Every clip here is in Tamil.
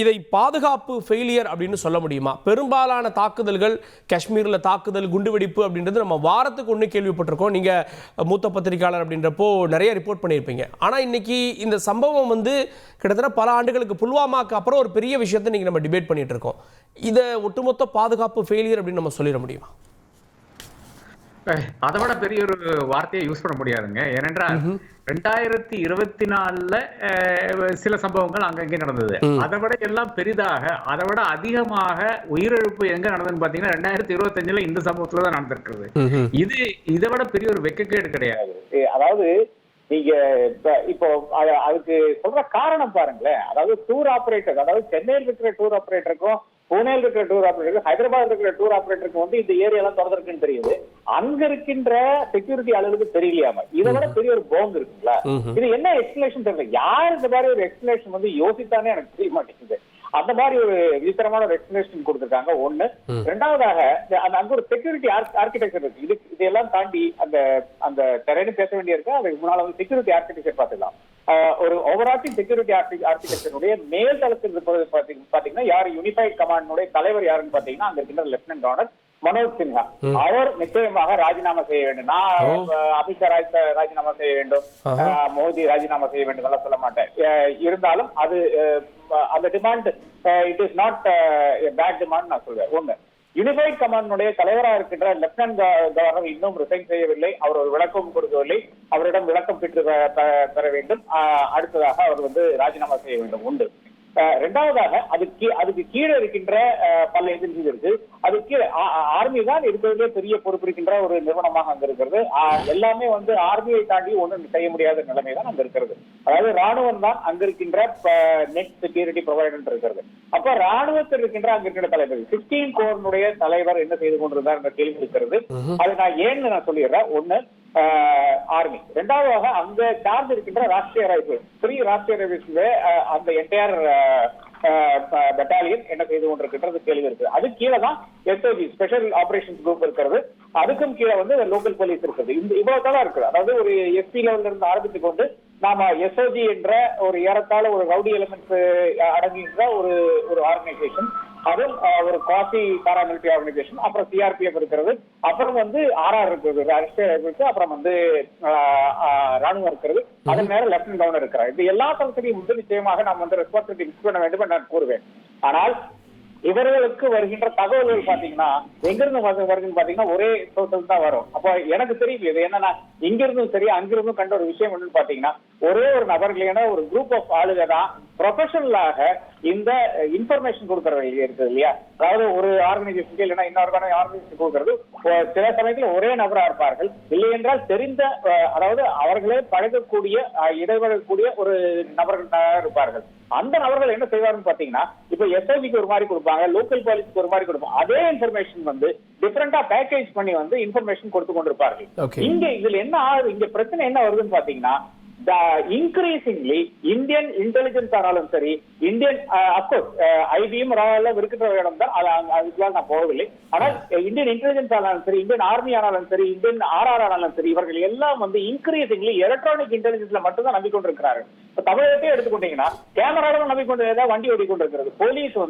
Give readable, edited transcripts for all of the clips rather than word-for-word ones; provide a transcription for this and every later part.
இதை பாதுகாப்பு ஃபெயிலியர் அப்படின்னு சொல்ல முடியுமா? பெரும்பாலான தாக்குதல்கள், காஷ்மீரில் தாக்குதல், குண்டுவெடிப்பு அப்படின்றது நம்ம வாரத்துக்கு ஒன்று கேள்விப்பட்டிருக்கோம். நீங்கள் மூத்த பத்திரிகையாளர் அப்படின்றப்போ நிறைய ரிப்போர்ட் பண்ணியிருப்பீங்க. ஆனால் இன்னைக்கு இந்த சம்பவம் கிட்டத்தட்ட பல ஆண்டுகளுக்கு, புல்வாமாக்கு அப்புறம் ஒரு பெரிய விஷயத்தை இன்னைக்கு நம்ம டிபேட் பண்ணிட்டு இருக்கோம். இதை ஒட்டுமொத்த பாதுகாப்பு ஃபெயிலியர் அப்படின்னு நம்ம சொல்லிட முடியுமா? அதை விட பெரிய ஒரு வார்த்தையை யூஸ் பண்ண முடியாதுங்க. ஏனென்றால் 2024 சில சம்பவங்கள் அங்கங்கே நடந்தது. அதை விட எல்லாம் பெரிதாக, அதை விட அதிகமாக உயிரிழப்பு எங்க நடந்ததுன்னு பாத்தீங்கன்னா 2025 இந்த சம்பவத்துல தான் நடந்திருக்கிறது. இதை விட பெரிய ஒரு வெக்கக்கேடு கிடையாது. அதாவது நீங்க இப்போ அதுக்கு சொல்ற காரணம் பாருங்களேன். அதாவது டூர் ஆபரேட்டர், அதாவது சென்னையில் இருக்கிற டூர் ஆபரேட்டருக்கும் புனேல இருக்கிற டூர் ஆபரேட்டர், ஹைதராபாத் இருக்கிற டூர் ஆபரேட்டருக்கு இந்த ஏரியாலாம் திறந்திருக்குன்னு தெரியுது. அங்க இருக்கின்ற செக்யூரிட்டி ஆளுகளுக்கு தெரியலையாம இதை விட பெரிய ஒரு போங்க இருக்குங்களா? இது என்ன எக்ஸ்பிளேஷன் தெரியல. யார் இந்த மாதிரி ஒரு எக்ஸ்பிளேஷன் யோசித்தானே எனக்கு தெரிய மாட்டேங்குது. அந்த மாதிரி ஒரு விசித்திரமான ஒரு எக்ஸ்பிளேஷன் கொடுத்திருக்காங்க. ஒண்ணு. ரெண்டாவதாக அங்க ஒரு செக்யூரிட்டி ஆர்கிடெக்சர் இருக்கு. இதெல்லாம் தாண்டி அந்த டெரைன் பேச வேண்டிய இருக்கு. அதுக்கு முன்னால செக்யூரிட்டி ஆர்கிடெக்சர் பார்த்துக்கலாம். ஒரு ஓவராட்டிங் செக்யூரிட்டி ஆர்கிடெக்சருடைய மேல் தளத்தில் இருப்பது பாத்தீங்கன்னா யாரு, யூனிஃபைட் கமாண்டுடைய தலைவர் யாருன்னு பாத்தீங்கன்னா அங்க இருக்கின்ற லெப்டினன்ட் கவர்னர் மனோஜ் சின்ஹா. அவர் நிச்சயமாக ராஜினாமா செய்ய வேண்டும். நான் அமித்ஷா ராஜினாமா செய்ய வேண்டும், மோடி ராஜினாமா செய்ய வேண்டும் எல்லாம் சொல்ல மாட்டேன். இருந்தாலும் அது அந்த demand it is not bad demand நான் சொல்வேன். ஒண்ணு, யூனிஃபைட் கமாண்டுடைய தலைவராக இருக்கின்ற லெப்டினன்ட் கவர்னர் இன்னும் ரிசைன் செய்யவில்லை. அவர் ஒரு விளக்கம் கொடுக்கவில்லை. அவரிடம் விளக்கம் பெற்று பெற வேண்டும். அடுத்ததாக அவர் ராஜினாமா செய்ய வேண்டும். உண்டு. ரெண்டாவதாக அதுக்கு கீழே இருக்கின்ற பல ஏஜென்சிஸ் இருக்கு. அதுக்கு கீழே ஆர்மி தான் இருக்கிறதுலே பெரிய பொறுப்பு இருக்கின்ற ஒரு நிறுவனமாக அங்க இருக்கிறது. எல்லாமே ஆர்மியை தாண்டி ஒண்ணும் செய்ய முடியாத நிலைமை தான் அங்க இருக்கிறது. அதாவது ராணுவம் தான் அங்க இருக்கின்ற நெட் செக்யூரிட்டி ப்ரொவைடர் இருக்கிறது. அப்ப ராணுவத்தில் இருக்கின்ற அங்க இருக்கின்ற தலைவர் 16 கோர்னுடைய தலைவர் என்ன செய்து கொண்டிருந்தார் என்ற கேள்வி இருக்கிறது. அது நான் ஏன்னு நான் சொல்லிடுறேன். ஒண்ணு, ஆர்மி. ரெண்டாவதாக அங்க சார்ஜ் இருக்கின்ற ராஷ்டிரிய ரைபிள்ஸ், ராஷ்டிரிய ரைபிள்ஸ் அந்த என்டையர் பெட்டாலியன் என்ன செய்து கொண்டிருக்கின்றது கேள்வி இருக்கு. அது கீழே தான் எஸ்ஓஜி ஸ்பெஷல் ஆபரேஷன்ஸ் குரூப் இருக்கிறது. அதுக்கும் கீழே லோக்கல் போலீஸ் இருக்குது. இவ்வளவுதான் இருக்குது. அதாவது ஒரு எஸ்பி லெவல்ல இருந்து ஆரம்பித்துக் கொண்டு நாம எஸ்ஓஜி என்ற ஒரு ஏறத்தாழ ஒரு ரவுடி எலிமெண்ட்ஸ் அடங்குகின்ற ஒரு ஆர்கனைசேஷன், அதுவும் ஒரு குவாசி பாராமிலிட்டரி ஆர்கனைசேஷன், அப்புறம் சிஆர்பிஎஃப் இருக்கிறது, அப்புறம் ஆர்ஆர் இருக்கிறது, இருக்கு, அப்புறம் ராணுவம் இருக்கிறது, அதன் மேல லெப்டினன்ட் கவர்னர் இருக்கிறார். இது எல்லா தளத்திலையும் நிச்சயமாக நாம் ரெஸ்பான்சிபிலிட்டி மிஸ் பண்ண வேண்டும் என்று நான் கூறுவேன். ஆனால் இவர்களுக்கு வருகின்ற தகவல்கள் பாத்தீங்கன்னா எங்கிருந்து வருதுன்னு பாத்தீங்கன்னா ஒரே சோர்ஸ் தான் வரும். அப்ப எனக்கு தெரியும் இது என்னன்னா இங்கிருந்தும் சரி அங்கிருந்தும் கண்ட ஒரு விஷயம் என்னன்னு பாத்தீங்கன்னா ஒரே ஒரு நபர்களான ஒரு குரூப் ஆஃப் ஆளுக தான் ப்ரொஃபஷனலாக இந்த இன்ஃபர்மேஷன் கொடுக்கறது இருக்குது இல்லையா? அதாவது ஒரு ஆர்கனைசேஷன் இல்லைன்னா இன்னொரு ஆர்கனைசேஷன் கொடுக்கறது சில சமயத்துல ஒரே நபரா இருப்பார்கள். இல்லை என்றால் தெரிந்த, அதாவது அவர்களே பழகக்கூடிய இடைவெளக்கூடிய ஒரு நபர்கள் இருப்பார்கள். அந்த நபர்கள் என்ன செய்வாருன்னு பாத்தீங்கன்னா இப்ப எஸ்ஓஜிக்கு ஒரு மாதிரி கொடுப்பாங்க, லோக்கல் போலீஸ்க்கு ஒரு மாதிரி கொடுப்பாங்க. அதே இன்ஃபர்மேஷன் டிஃபரெண்டா பேக்கேஜ் பண்ணி இன்ஃபர்மேஷன் கொடுத்து கொண்டிருப்பார்கள். இங்க இதுல என்ன ஆகுது, இங்க பிரச்சனை என்ன வருதுன்னு பாத்தீங்கன்னா increasingly இந்தியன் இன்டெலிஜென்ஸ் ஆனாலும் சரி, இந்தியன் அப்கோர்ஸ் ஐபிஎம் இருக்கிற இடம் தான், அதுக்கெல்லாம் நான் போகவில்லை. ஆனால் இந்தியன் இன்டெலிஜென்ஸ் ஆனாலும் சரி, இந்தியன் ஆர்மி ஆனாலும் சரி, இந்தியன் ஆர்ஆர் ஆனாலும் சரி, இவர்கள் எல்லாம் இன்கிரீசிங்லி எலக்ட்ரானிக் இன்டெலிஜென்ஸ்ல மட்டும் தான் நம்பிக்கொண்டிருக்கிறார்கள். இப்ப தமிழகத்தையே எடுத்துக்கொண்டீங்கன்னா கேமராவும் நம்பிக்கொண்டு ஏதாவது வண்டி ஓடிக்கொண்டிருக்கிறது. போலீஸ்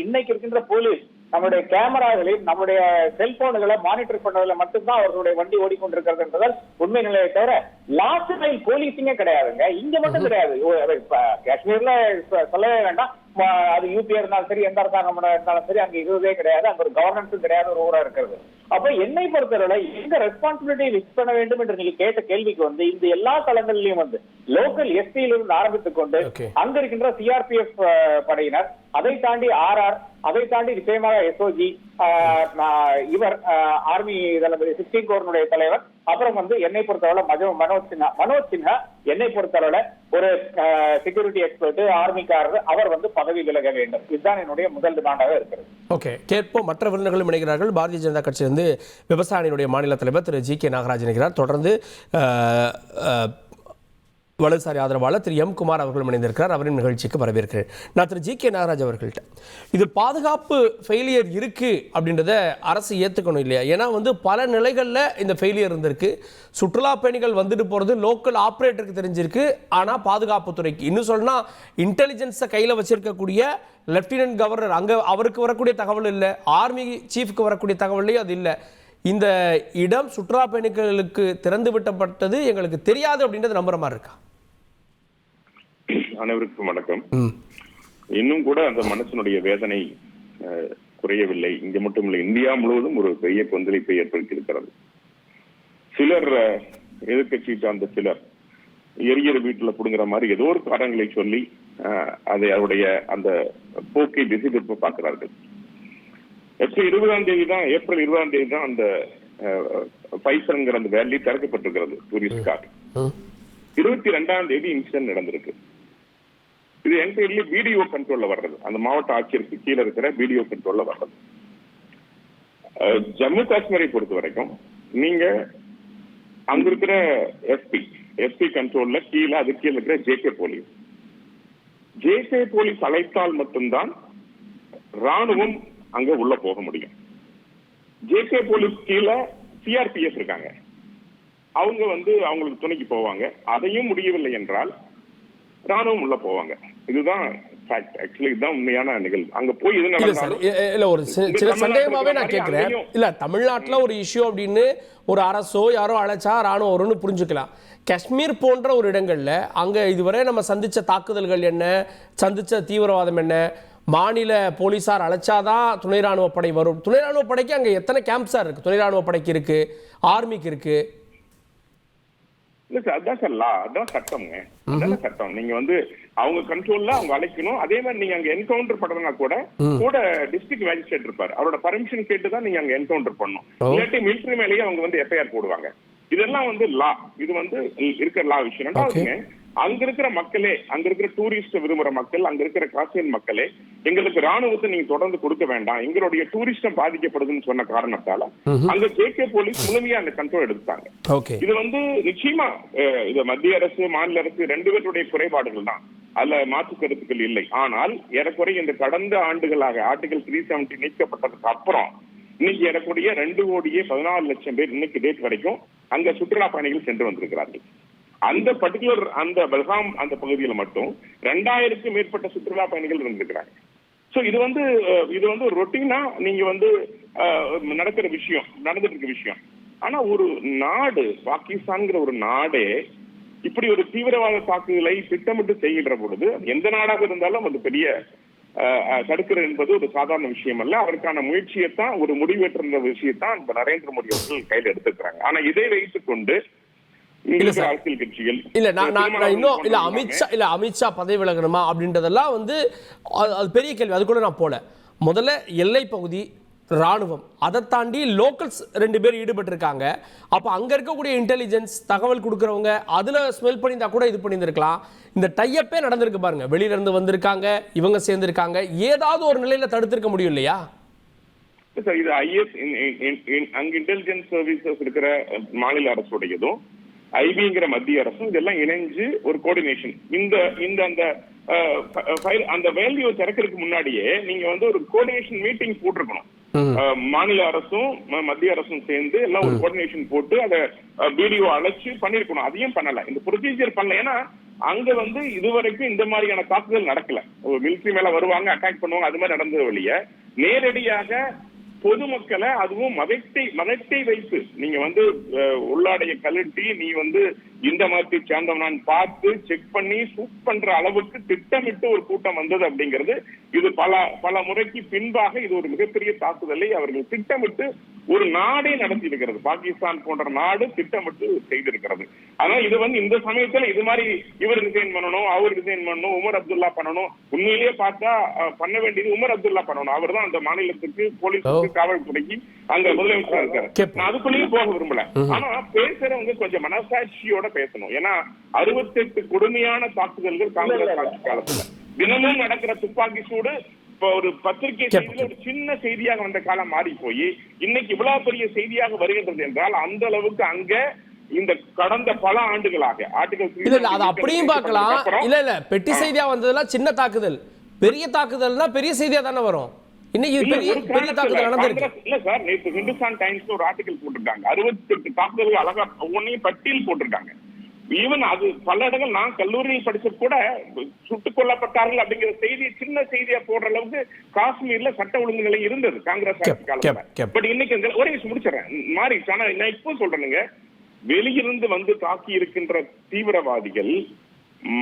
இன்னைக்கு இருக்கின்ற போலீஸ் நம்முடைய கேமராக்களில் நம்முடைய செல்போன்களை மானிட்டர் பண்ணதுல மட்டும்தான் அவர்களுடைய வண்டி ஓடிக்கொண்டிருக்கிறது என்பதால் உண்மை நிலையை தவிர லாஸ்ட் மைல் போலீசிங்கே கிடையாதுங்க. இங்க மட்டும் கிடையாது. காஷ்மீர்ல சொல்லவே வேண்டாம். அது யூபியா இருந்தாலும் சரி, எந்த அரசாங்கம் இருந்தாலும் சரி, அங்க இதுவே கிடையாது. அங்க ஒரு கவர்னன்ஸும் கிடையாது, ஒரு ஊரா இருக்கிறது. அப்ப என்னை பொறுத்தவரை எங்க ரெஸ்பான்சிபிலிட்டி மிஸ் பண்ண வேண்டும் என்று நீங்க கேட்ட கேள்விக்கு இந்த எல்லா தளங்களிலும் லோக்கல் எஸ்பியிலிருந்து ஆரம்பித்துக் கொண்டு அங்க இருக்கின்ற சிஆர்பிஎஃப் படையினர், அதை தாண்டி ஆர்ஆர், அதை தாண்டி நிச்சயமாக எஸ்ஓஜி, இவர் ஆர்மி 16 கோர்னுடைய தலைவர், அப்புறம் என்னை பொறுத்தவரை மனோஜ் சின்ஹா என்னை பொறுத்தவரை ஒரு செக்யூரிட்டி எக்ஸ்பர்ட், ஆர்மிக்காரர், அவர் பதவி விலக வேண்டும். இதுதான் என்னுடைய முதல் டிமாண்டாக இருக்கிறது. ஓகே, கேட்போம். மற்ற விருந்தினர்களும் இணைகிறார்கள். பாரதிய ஜனதா கட்சியிலிருந்து விவசாயினுடைய மாநில தலைவர் திரு ஜி கே நாகராஜன் இருக்கிறார். தொடர்ந்து வலதுசாரி ஆதரவாளர் திரு எம் குமார் அவர்கள் இணைந்திருக்கிறார். அவரின் நிகழ்ச்சிக்கு வரவேற்கிறேன். நான் திரு ஜி கே நாகராஜ் அவர்கள்ட்ட இது பாதுகாப்பு ஃபெயிலியர் இருக்கு அப்படின்றத அரசு ஏற்றுக்கணும் இல்லையா? ஏன்னா பல நிலைகளில் இந்த ஃபெயிலியர் இருந்திருக்கு. சுற்றுலா பயணிகள் வந்துட்டு போகிறது லோக்கல் ஆப்ரேட்டருக்கு தெரிஞ்சிருக்கு, ஆனால் பாதுகாப்புத்துறைக்கு இன்னும் சொன்னால் இன்டெலிஜென்ஸை கையில் வச்சிருக்கக்கூடிய லெப்டினன்ட் கவர்னர் அங்கே அவருக்கு வரக்கூடிய தகவல் இல்லை, ஆர்மி சீஃப்க்கு வரக்கூடிய தகவல்லையும் அது இல்லை. இந்த இடம் சுற்றுலா பயணிகளுக்கு திறந்து விட்டப்பட்டது எங்களுக்கு தெரியாது அப்படின்றது நம்புற மாதிரி இருக்கா? அனைவருக்கும் வணக்கம். இன்னும் கூட அந்த மனசனுடைய வேதனை குறையவில்லை. இங்க மட்டும் இல்லை, இந்தியா முழுவதும் ஒரு பெரிய கொந்தளிப்பை ஏற்படுத்தி இருக்கிறது. சிலர் எதிர்கட்சி சார்ந்த சிலர் எரிகிற வீட்டுல புடுங்குற மாதிரி ஏதோ ஒரு காரணங்களை சொல்லி அதை அவருடைய அந்த போக்கை திசை திருப்ப பார்க்கிறார்கள். ஏப்ரல் 20ஆம் தேதி தான் அந்த பைசன்ங்கிற அந்த வேலி திறக்கப்பட்டிருக்கிறது டூரிஸ்டுக்காக. 22ஆம் தேதி இன்சிடென்ட் நடந்திருக்கு. இது என்டையர்லி வீடியோ கண்ட்ரோல்ல வர்றது, அந்த மாவட்ட ஆட்சியருக்கு கீழே இருக்கிற வீடியோ கண்ட்ரோல்ல வர்றது. ஜம்மு காஷ்மீரை பொறுத்த வரைக்கும் நீங்க அங்க இருக்கிற எஸ்பி கண்ட்ரோல்ல கீழே அது கீழே இருக்கிற ஜேகே போலீஸ் அழைத்தால் மட்டும்தான் ராணுவம் அங்க உள்ள போக முடியும். ஜேகே போலீஸ் கீழே சிஆர்பிஎஃப் இருக்காங்க, அவங்க அவங்களுக்கு துணைக்கு போவாங்க. அதையும் முடியவில்லை என்றால் ராணுவம் உள்ள போவாங்க. இதுதான் ஃபேக்ட். ஆக்சுவலி இதுதான் உண்மையான நிகழ்வு. அங்க போய் இது இல்ல ஒரு சில சந்தேகமாவே நான் கேட்கிறேன். இல்ல தமிழ்நாட்டுல ஒரு இஷ்யூ அப்படின்னு ஒரு அரசோ யாரோ அழைச்சா ராணுவம் வரும்னு புரிஞ்சுக்கலாம். காஷ்மீர் போன்ற ஒரு இடங்கள்ல அங்க இதுவரை நம்ம சந்திச்ச தாக்குதல்கள் என்ன, சந்திச்ச தீவிரவாதம் என்ன, மாநில போலீசார் அழைச்சாதான் துணை ராணுவ படை வரும். துணை ராணுவ படைக்கு அங்க எத்தனை கேம்ப்ஸா இருக்கு? துணை ராணுவ படைக்கு இருக்கு, ஆர்மிக்கு இருக்கு. இல்ல சார், அதான் சார் லா, அதான் சட்டம்ங்க. அதான சட்டம். நீங்க அவங்க கண்ட்ரோல்ல அவங்க அழைக்கணும். அதே மாதிரி நீங்க அங்க என்கவுண்டர் பண்ணனா கூட டிஸ்ட்ரிக்ட் மேஜிஸ்ட்ரேட் இருப்பாரு, அவரோட பர்மிஷன் கேட்டுதான் நீங்க அங்க என்கவுண்டர் பண்ணணும். இல்லாட்டி மிலிட்டரி மேலேயே அவங்க எஃப்ஐஆர் போடுவாங்க. இதெல்லாம் லா. இது இருக்கிற லா விஷயம். ரெண்டாவதுங்க, அங்க இருக்கிற மக்களே, அங்க இருக்கிற டூரிஸ்ட் விரும்புற மக்கள், அங்க இருக்கிற காஷ்மீர் மக்களே எங்களுக்கு ராணுவத்தை நீங்க தொடர்ந்து கொடுக்க வேண்டாம், எங்களுடைய டூரிஸ்டம் பாதிக்கப்படுதுன்னு சொன்ன காரணத்தால அங்க ஜேகே போலீஸ் முழுமையா அந்த கண்ட்ரோல் எடுத்தாங்க. இது நிச்சயமா இது மத்திய அரசு மாநில அரசு ரெண்டு பேருடைய குறைபாடுகள் தான், அதுல மாற்று கருத்துக்கள் இல்லை. ஆனால் ஏறக்குறைய இந்த கடந்த ஆண்டுகளாக ஆர்டிகல் 370 நீக்கப்பட்டதுக்கு அப்புறம் இன்னைக்கு ஏறக்கூடிய 2,14,00,000 பேர் இன்னைக்கு டேட் வரைக்கும் அங்க சுற்றுலா பயணிகள் சென்று வந்திருக்கிறார்கள். அந்த பர்டிகுலர் அந்த பல்காம் அந்த பகுதியில் மட்டும் 2000க்கும் மேற்பட்ட சுற்றுலா பயணிகள் இருந்திருக்கிறாங்க. சோ இது ரொட்டீனா நீங்க நடக்கிற விஷயம், நடந்துட்டு இருக்க விஷயம். ஆனா ஒரு நாடு, பாகிஸ்தான்ங்கிற ஒரு நாடே இப்படி ஒரு தீவிரவாத தாக்குதலை திட்டமிட்டு செய்கின்ற பொழுது எந்த நாடாக இருந்தாலும் அது பெரிய தடுக்கிறது என்பது ஒரு சாதாரண விஷயம் அல்ல. அவருக்கான முயற்சியைத்தான், ஒரு முடிவெற்ற விஷயத்தான் இப்ப நரேந்திர மோடி அவர்கள் கையில் எடுத்துக்கிறாங்க. ஆனா இதை வைத்துக் கொண்டு அரசியல் கட்சிகள் அமித்ஷா பதவி விலகணுமா அப்படின்றதெல்லாம் அது பெரிய கேள்வி. அது கூட நான் போல. முதல்ல எல்லை பகுதி ராணுவம், அதை தாண்டி லோக்கல்ஸ் 2 பேர் ஈடுபட்டு இருக்காங்க. அப்ப அங்க இருக்கக்கூடிய இன்டெலிஜென்ஸ் தகவல் கொடுக்கறவங்க அதுல ஸ்மெல் பண்ணியிருந்தா கூட இது பண்ணியிருந்திருக்கலாம். இந்த டைப்பே நடந்திருக்கு பாருங்க. வெளியில இருந்து வந்திருக்காங்க, இவங்க சேர்ந்திருக்காங்க. ஏதாவது ஒரு நிலையில தடுத்திருக்க முடியும் இல்லையா? இது ஐஎஸ் அங்க இன்டெலிஜென்ஸ் சர்வீசஸ் இருக்கிற மாநில அரசுடையதும் ஐபிங்கிற மத்திய அரசும் இதெல்லாம் இணைஞ்சு ஒரு கோஆர்டினேஷன். அந்த வேல்யூ திறக்கிறதுக்கு முன்னாடியே நீங்க ஒரு கோஆர்டினேஷன் மீட்டிங் போட்டிருக்கணும். மாநில அரசும் மத்திய அரசும் சேர்ந்து எல்லாம் ஒரு கோஆர்டினேஷன் போட்டு அதை வீடியோ அழைச்சு பண்ணிருக்கணும். அதையும் பண்ணல, இந்த ப்ரொசீஜர் பண்ணல. ஏன்னா அங்க இதுவரைக்கும் இந்த மாதிரியான தாக்குதல் நடக்கல. மிலிட்டரி மேல வருவாங்க, அட்டாக் பண்ணுவாங்க, அது மாதிரி நடந்தது வழிய நேரடியாக பொதுமக்களை, அதுவும் மதத்தை வைத்து நீங்க உள்ளாடைய கலட்டி நீ இந்த மாதிரி சேர்ந்தவனான் பார்த்து செக் பண்ணி சூட் பண்ற அளவுக்கு திட்டமிட்டு ஒரு கூட்டம் வந்தது அப்படிங்கிறது இது பல முறைக்கு பின்பாக இது ஒரு மிகப்பெரிய தாக்குதலை அவர்கள் திட்டமிட்டு ஒரு நாடே நடத்தி இருக்கிறது. பாகிஸ்தான் போன்ற நாடு திட்டமிட்டு செய்திருக்கிறது. ஆனா இது இந்த சமயத்துல இது மாதிரி இவர் ரிசைன் பண்ணணும், அவர் ரிசைன் பண்ணணும், உமர் அப்துல்லா பண்ணணும். உண்மையிலேயே பார்த்தா பண்ண வேண்டியது உமர் அப்துல்லா பண்ணணும். அவர் தான் அந்த மாநிலத்துக்கு, போலீஸுக்கு, காவல்துறைக்கு அங்க முதலமைச்சரா இருக்காரு. நான் அதுக்குள்ளேயும் போக விரும்பல. ஆனா பேசுறவங்க கொஞ்சம் மனசாட்சியோட பேசணும். ஏன்னா 68 கொடுமையான தாக்குதல்கள் காங்கிரஸ் ஆட்சி காலத்துல தினமும் நடக்கிற துப்பாக்கி சூடு ஒரு பத்திரிகை செய்தியில ஒரு சின்ன செய்தியாக வந்த காலம் மாறி போய் இன்னைக்கு இவ்வளவு பெரிய செய்தியாக வருகின்றது என்றால் அந்த அளவுக்கு அங்க இந்த கடந்த பல ஆண்டுகளாக ஆர்டிகல் இல்ல அது அப்படியும் பார்க்கலாம். இல்ல பெட்டி செய்தியா வந்ததெல்லாம் சின்ன தாக்குதல், பெரிய தாக்குதல்னா பெரிய செய்தியா தானே வரும். இன்னைக்கு பெரிய தாக்குதல் நடந்திருக்கு. இல்ல சார், நேற்று ஹிந்துஸ்தான் டைம்ஸ் ஒரு ஆர்டிகல் போட்டிருக்காங்க, 68 தாக்குதல்கள் அழகா ஒன்னையும் பட்டியல் போட்டிருக்காங்க. ஈவன் அது பல இடங்கள் நான் கல்லூரியில் படிச்ச கூட சுட்டுக் கொல்லப்பட்டார்கள் அப்படிங்கிற செய்தி சின்ன செய்தியா போடுற அளவுக்கு காஷ்மீர்ல சட்ட ஒழுங்கு நிலை இருந்தது காங்கிரஸ் ஆட்சி காலத்துல. பட் இன்னைக்கு ஒரே விஷயம் முடிச்சிடறேன், மாறிடுச்சு. ஆனா நான் இப்போ சொல்றேனுங்க, வெளியிருந்து வந்து தாக்கி இருக்கின்ற தீவிரவாதிகள்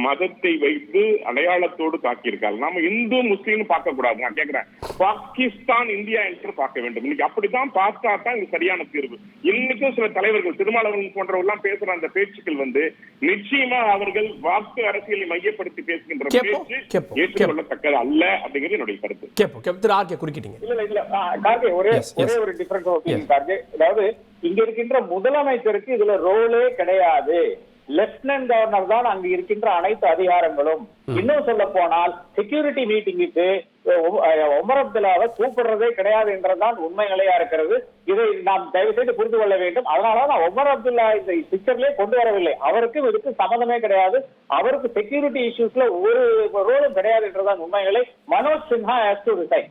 மதத்தை வைத்து அடையாளத்தோடு தாக்கியிருக்காங்க. நாம இந்து முஸ்லீம் பார்க்க கூடாது. நான் கேட்கிறேன், பாகிஸ்தான் இந்தியா என்று பார்க்க வேண்டும். இன்னைக்கு அப்படித்தான் பார்த்தா தான் இது சரியான தீர்வு. இன்னைக்கும் சில தலைவர்கள் திருமாவளவன் போன்றவர்கள் பேசுற அந்த பேச்சுக்கள் நிச்சயமா அவர்கள் வாக்கு அரசியலை மையப்படுத்தி பேசுகின்ற பேச்சு ஏற்றுக்கொள்ளத்தக்கது அல்ல அப்படிங்கிறது என்னுடைய கருத்து. குறுக்கிட்டீங்க. இல்ல கார்கே, ஒரே ஒரு டிஃபரன்ஸ் ஒப்பீனியன் கார்கே. அதாவது இங்க இருக்கின்ற முதலமைச்சருக்கு இதுல ரோலே கிடையாது. லெப்டினன்ட் கவர்னர் தான் அங்கு இருக்கின்ற அனைத்து அதிகாரங்களும். இன்னும் சொல்ல போனால் செக்யூரிட்டி மீட்டிங்குக்கு உமர் அப்துல்லாவை கூப்பிடுறதே கிடையாது என்றதான் உண்மை நிலையா இருக்கிறது. இதை நாம் தயவு செய்து புரிந்து கொள்ள வேண்டும். அதனாலதான் உமர் அப்துல்லா இந்த பிக்சர்லயே கொண்டு வரவில்லை. அவருக்கும் இதுக்கு சம்மந்தமே கிடையாது. அவருக்கு செக்யூரிட்டி இஷ்யூஸ்ல ஒரு ரோலும் கிடையாது என்றதான் உண்மை நிலை. Manoj Sinha has to resign.